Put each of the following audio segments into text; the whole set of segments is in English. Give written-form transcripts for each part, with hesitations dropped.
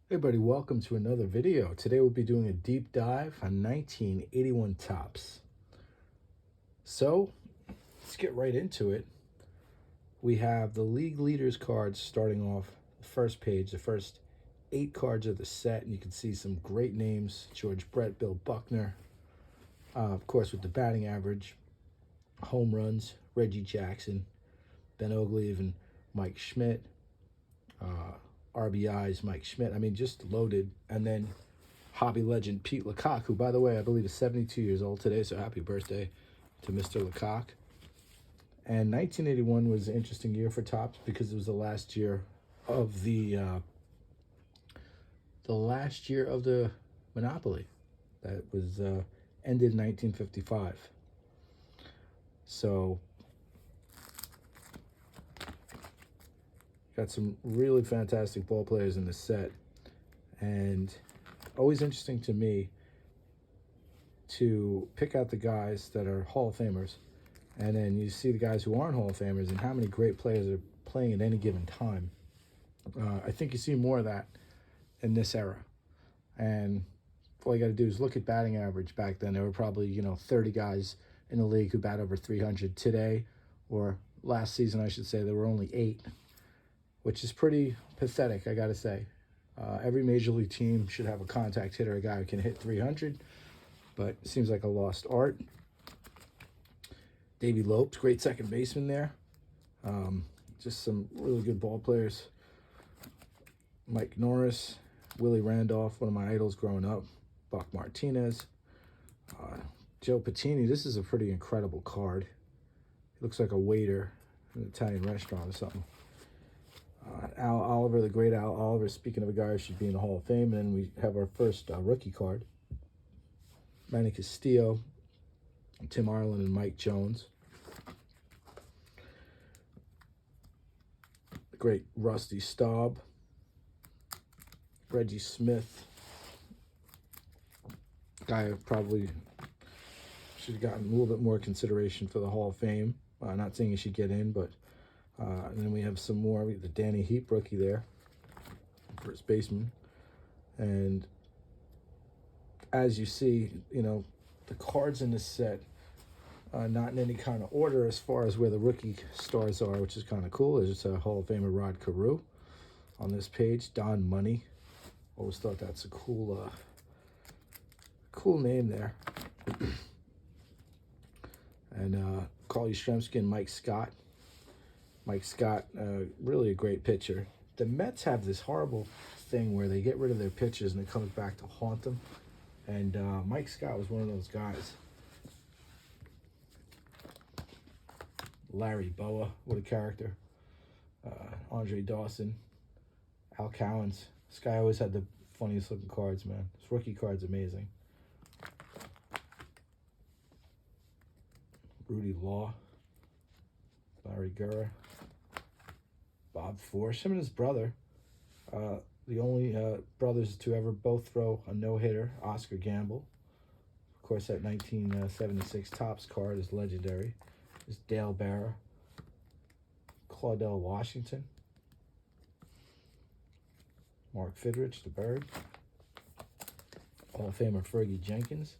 Hey everybody, welcome to another video. Today we'll be doing a deep dive on 1981 Topps. So, let's get right into it. We have the league leaders cards starting off the first page, the first 8 cards of the set, and you can see some great names: George Brett, Bill Buckner, of course with the batting average, home runs, Reggie Jackson, Ben Ogleve, and Mike Schmidt. RBIs, Mike Schmidt. I mean, just loaded. And then hobby legend Pete Lecoq, who, by the way, I believe is 72 years old today, so happy birthday to Mr. Lecoq. And 1981 was an interesting year for Topps because it was the last year of the monopoly that was ended in 1955. So got some really fantastic ball players in the set, and always interesting to me to pick out the guys that are Hall of Famers, and then you see the guys who aren't Hall of Famers and how many great players are playing at any given time. I think you see more of that in this era, and all you got to do is look at batting average. Back then there were probably 30 guys in the league who bat over 300. Today, or last season I should say, there were only 8, which is pretty pathetic, I gotta say. Every major league team should have a contact hitter, a guy who can hit 300, but it seems like a lost art. Davey Lopes, great second baseman there. Just some really good ball players. Mike Norris, Willie Randolph, one of my idols growing up. Buck Martinez. Joe Patini, this is a pretty incredible card. He looks like a waiter in an Italian restaurant or something. Al Oliver, the great Al Oliver, speaking of a guy who should be in the Hall of Fame. And then we have our first rookie card. Manny Castillo, Tim Arlen, and Mike Jones. The great Rusty Staub. Reggie Smith. Guy who probably should have gotten a little bit more consideration for the Hall of Fame. Not saying he should get in, but and then we have some more. We have the Danny Heap rookie there, first baseman. And as you see, the cards in this set, not in any kind of order as far as where the rookie stars are, which is kind of cool. There's a Hall of Famer Rod Carew on this page. Don Money. Always thought that's a cool name there. And Carl Yastrzemski and Mike Scott. Mike Scott, really a great pitcher. The Mets have this horrible thing where they get rid of their pitchers and it comes back to haunt them. And Mike Scott was one of those guys. Larry Boa, what a character. Andre Dawson, Al Cowens. This guy always had the funniest looking cards, man. This rookie card's amazing. Rudy Law, Larry Gurra, Bob Force, him and his brother. The only brothers to ever both throw a no-hitter, Oscar Gamble. Of course, that 1976 Topps card is legendary. There's Dale Barra, Claudell Washington, Mark Fidrich, the Bird, Hall of Famer Fergie Jenkins,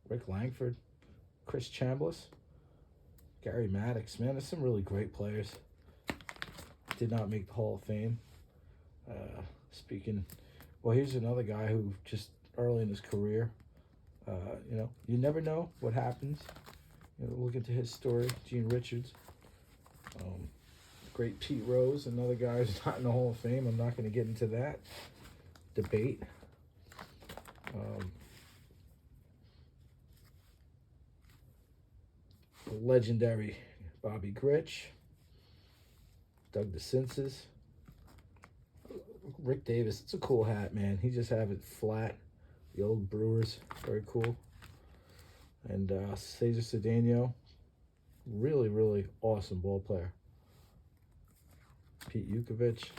Rick Langford, Chris Chambliss, Gary Maddox. Man, there's some really great players. Did not make the Hall of Fame. Well, here's another guy who just early in his career, you never know what happens. Look into his story. Gene Richards. Great Pete Rose, another guy who's not in the Hall of Fame. I'm not going to get into that debate. The legendary Bobby Grich. Doug DeCinces. Rick Davis. It's a cool hat, man. He just have it flat. The old Brewers. Very cool. And Cesar Cedeno. Really, really awesome ball player. Pete Yukovich.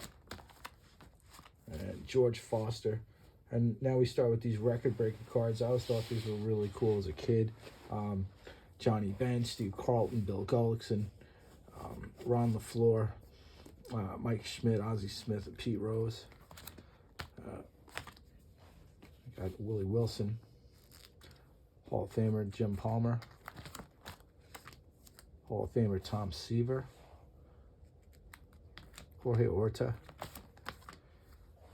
And George Foster. And now we start with these record-breaking cards. I always thought these were really cool as a kid. Johnny Bench, Steve Carlton, Bill Gullickson, Ron LaFleur, Mike Schmidt, Ozzie Smith, and Pete Rose. Got Willie Wilson, Hall of Famer Jim Palmer, Hall of Famer Tom Seaver, Jorge Horta,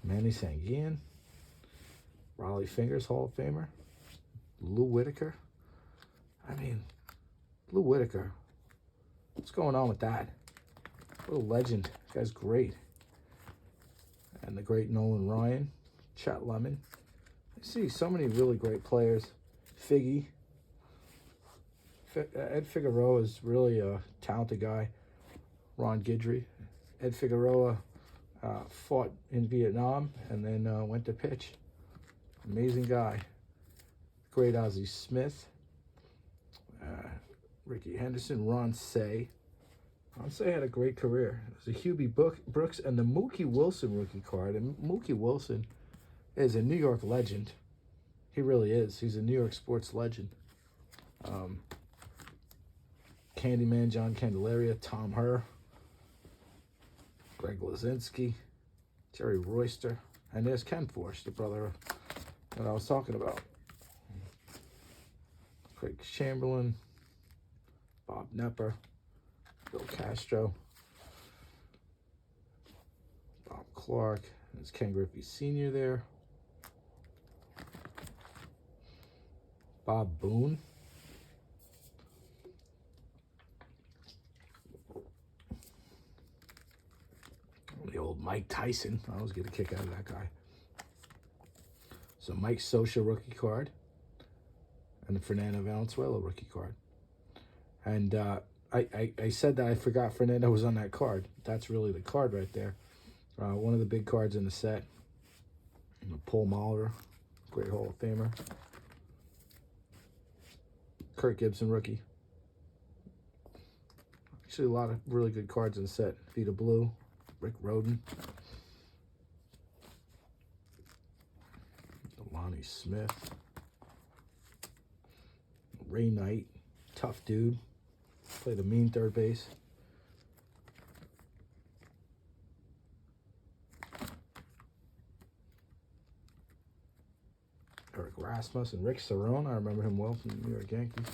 Manny Sanguillen, Raleigh Fingers, Hall of Famer, Lou Whitaker. I mean, Lou Whitaker, what's going on with that? What a legend. This guy's great. And the great Nolan Ryan, Chet Lemon. I see so many really great players. Figgy. Ed Figueroa is really a talented guy. Ron Guidry. Ed Figueroa fought in Vietnam and then went to pitch. Amazing guy. Great Ozzie Smith. Ricky Henderson. Ron Say. Ron Say had a great career. There's a Hubie Brooks and the Mookie Wilson rookie card. And Mookie Wilson is a New York legend. He really is. He's a New York sports legend. Candyman, John Candelaria, Tom Herr, Greg Lazinski, Jerry Royster, and there's Ken Forsch, the brother that I was talking about. Craig Chamberlain, Bob Nepper, Bill Castro, Bob Clark, there's Ken Griffey Sr. there, Bob Boone, the old Mike Tyson. I always get a kick out of that guy. So Mike Scioscia rookie card, and the Fernando Valenzuela rookie card. And I said that I forgot Fernando was on that card. That's really the card right there. One of the big cards in the set. Paul Molitor, great Hall of Famer. Kirk Gibson rookie. Actually, a lot of really good cards in the set. Vita Blue, Rick Rhoden, Lonnie Smith, Ray Knight, tough dude, played a mean third base. Eric Rasmus and Rick Cerone, I remember him well from the New York Yankees.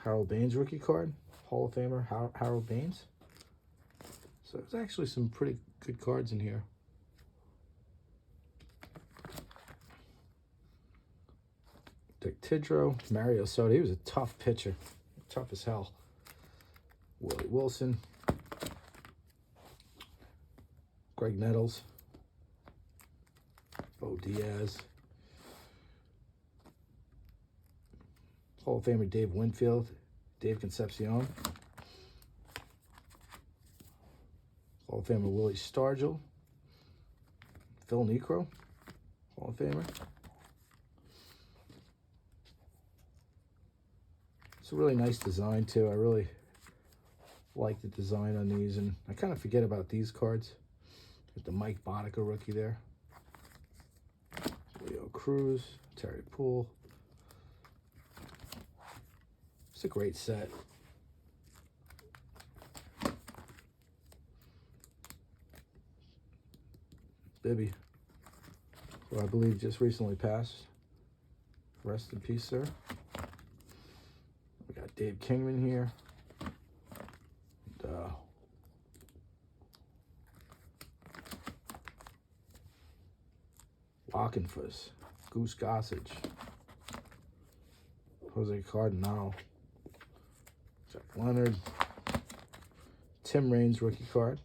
Harold Baines rookie card, Hall of Famer Harold Baines. So there's actually some pretty good cards in here. Dick Tidrow, Mario Soto. He was a tough pitcher, tough as hell. Willie Wilson, Greg Nettles, Bo Diaz, Hall of Famer Dave Winfield, Dave Concepcion, Hall of Famer Willie Stargell, Phil Niekro, Hall of Famer. It's a really nice design too. I really like the design on these, and I kind of forget about these cards. With the Mike Boddicker rookie there. Leo Cruz, Terry Poole. It's a great set. Bibby, who I believe just recently passed. Rest in peace, sir. We got Dave Kingman here. And, Walkenfuss, Goose Gossage, Jose Cardinal, Jack Leonard, Tim Raines rookie card,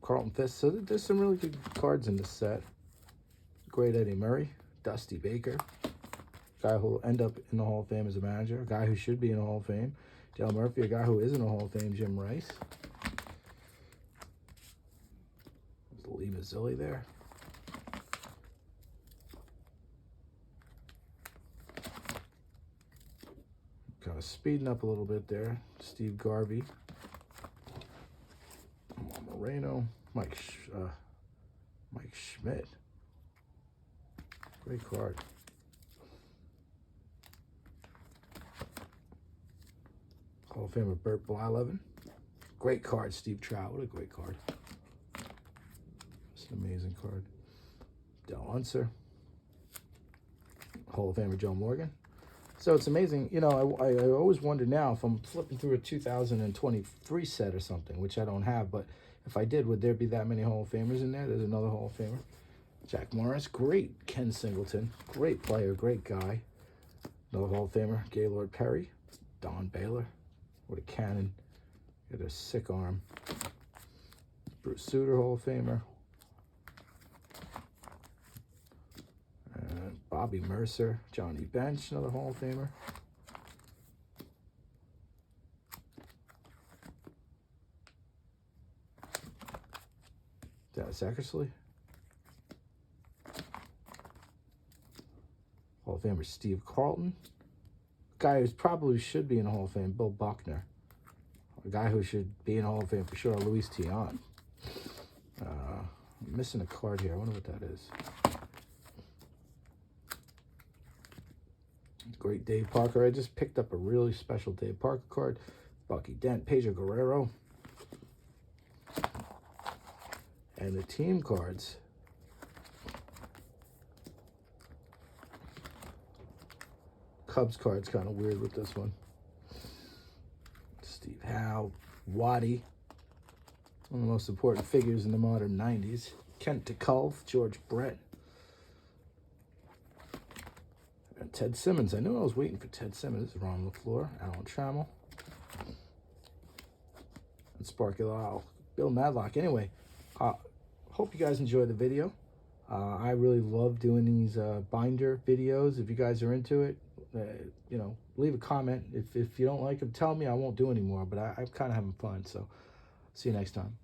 Carlton Fisk. So there's some really good cards in this set. Great Eddie Murray, Dusty Baker, guy who will end up in the Hall of Fame as a manager, a guy who should be in the Hall of Fame, Dale Murphy, a guy who is in the Hall of Fame, Jim Rice. There's Lee Mazzilli there. Kind of speeding up a little bit there. Steve Garvey, Moreno, Mike Schmidt. Great card. Hall of Famer Bert Blyleven. Great card, Steve Trout. What a great card. It's an amazing card. Del Unser, Hall of Famer Joe Morgan. So it's amazing. You know, I always wonder now if I'm flipping through a 2023 set or something, which I don't have, but if I did, would there be that many Hall of Famers in there? There's another Hall of Famer. Jack Morris, great. Ken Singleton, great player, great guy. Another Hall of Famer, Gaylord Perry. Don Baylor, with a cannon. Got a sick arm. Bruce Sutter, Hall of Famer. Bobby Mercer, Johnny Bench, another Hall of Famer. Dennis Eckersley. Hall of Famer Steve Carlton. Guy who probably should be in the Hall of Fame, Bill Buckner. A guy who should be in the Hall of Fame for sure, Luis Tiant. I'm missing a card here. I wonder what that is. Great Dave Parker. I just picked up a really special Dave Parker card. Bucky Dent, Pedro Guerrero. And the team cards. Cubs card's kind of weird with this one. Steve Howe, Waddy. One of the most important figures in the modern 90s. Kent DeCulve, George Brett. And Ted Simmons. I knew I was waiting for Ted Simmons. Ron LaFleur, Alan Trammell. And Sparky Lyle, Bill Madlock. Anyway, hope you guys enjoyed the video. I really love doing these binder videos. If you guys are into it, you know, leave a comment. If you don't like them, tell me. I won't do any more, but I'm kind of having fun. So see you next time.